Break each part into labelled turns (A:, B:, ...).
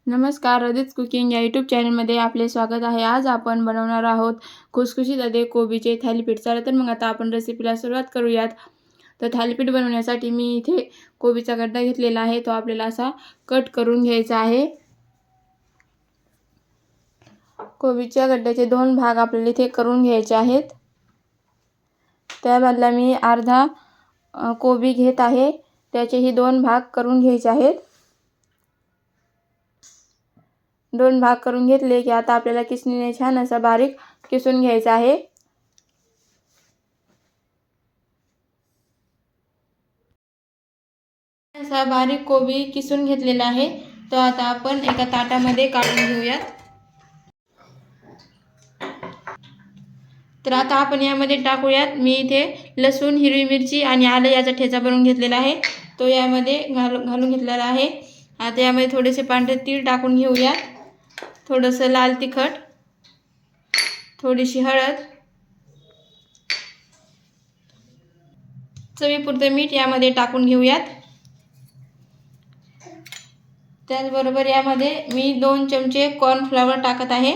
A: नमस्कार, रदित कुकिंग या यूट्यूब चॅनलमध्ये आपले स्वागत आहे. आज आपण बनवणार आहोत खुसखुशीत असे कोबीचे थालीपीठ. चला तर मग आता आपण रेसिपीला सुरुवात करूयात. तर थालीपीठ बनवण्यासाठी मी इथे कोबीचा गड्डा घेतलेला आहे. तो आपल्याला असा कट करून घ्यायचा आहे. कोबीच्या गड्ड्याचे 2 भाग आपल्याला इथे करून घ्यायचे आहेत. त्यामधला मी अर्धा कोबी घेत आहे. त्याचेही 2 भाग करून घ्यायचे आहेत. 2 भाग करून घेतले की आता आपल्याला किसणीने छान असा बारीक किसून घ्यायचा आहे. असा बारीक कोबी किसून घेतलेला आहे. तो आता आपण एका ताटामध्ये काढून घेऊयात. तर आता आपण यामध्ये टाकूयात. मी इथे लसूण, हिरवी मिरची आणि आलं याचा ठेचा बनवून घेतलेला आहे. तो यामध्ये घालून घेतलेला आहे. आता यामध्ये थोडेसे पांढरे तीळ टाकून घेऊयात. थोडंसं लाल तिखट, थोडीशी हळद, चवीपुरतं मीठ यामध्ये टाकून घेऊयात. त्याचबरोबर यामध्ये मी 2 चमचे कॉर्नफ्लॉवर टाकत आहे.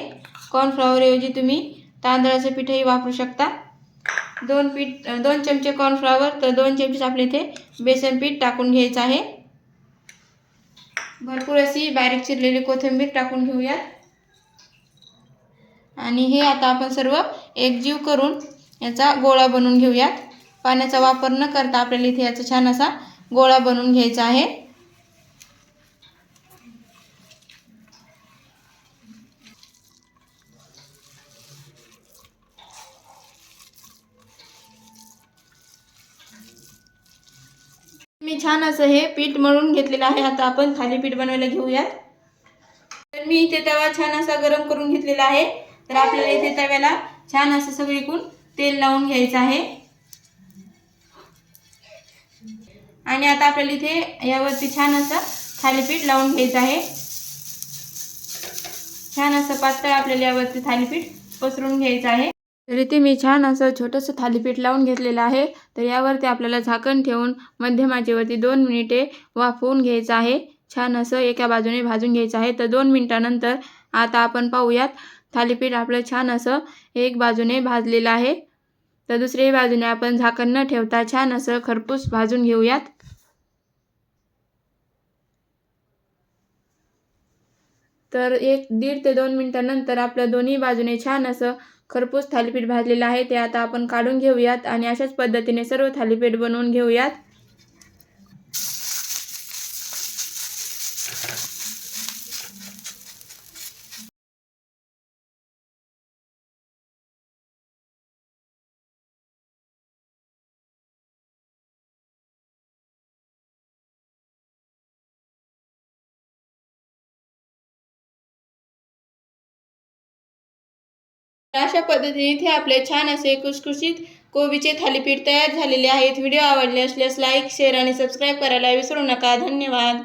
A: कॉर्नफ्लॉवर ऐवजी तुम्ही तांदळाचं पीठही वापरू शकता. 2 चमचे कॉर्नफ्लॉवर तर 2 चमचे आपले इथे बेसन पीठ टाकून घ्यायचं आहे. भरपूर अशी बारीक चिरलेली कोथिंबीर टाकून घेऊयात. आणि हे आता आपण सर्व एकजीव करून याचा गोळा बनवून घेऊयात. पाण्याचा वापर न करता आपल्याला इथे याचा छान असा गोळा बनवून घ्यायचा आहे. मी छान असं हे पीठ मळून घेतलेलं आहे. आता आपण थालीपीठ बनवायला घेऊयात. तर मी इथे तवा छान असा गरम करून घेतलेला आहे. तर आपल्याला इथे तव्याला छान असं सगळीकडून तेल लावून घ्यायचं आहे. आणि आता आपल्याला इथे यावरती छान असं थालीपीठ लावून घ्यायचं आहे. छान असं पातळ आपल्याला यावरती थालीपीठ पसरून घ्यायचं आहे. तर इथे मी छान असं छोटंसं थालीपीठ लावून घेतलेलं आहे. तर यावरती आपल्याला झाकण ठेवून मध्यम आचेवरती 2 मिनिटे वाफवून घ्यायचं आहे. छान असं एका बाजूने भाजून घ्यायचं आहे. तर 2 मिनिटानंतर आता आपण पाहूयात थालीपीठ आपलं छान असं एक बाजूने भाजलेलं आहे. तर दुसऱ्या बाजूने आपण झाकण न ठेवता छान असं खरपूस भाजून घेऊयात. तर 1-1.5 ते 2 मिनिटानंतर आपलं दोन्ही बाजूने छान असं खरपूस थालीपीठ भाजलेलं आहे. ते आता आपण काढून घेऊयात आणि अशाच पद्धतीने सर्व थालीपीठ बनवून घेऊयात. अशा पद्धतीने इथे आपले छान असे खुसखुशीत कोबीचे थालीपीठ तयार झालेले आहेत. व्हिडिओ आवडले असल्यास लाईक, शेअर आणि सबस्क्राईब करायला विसरू नका. धन्यवाद.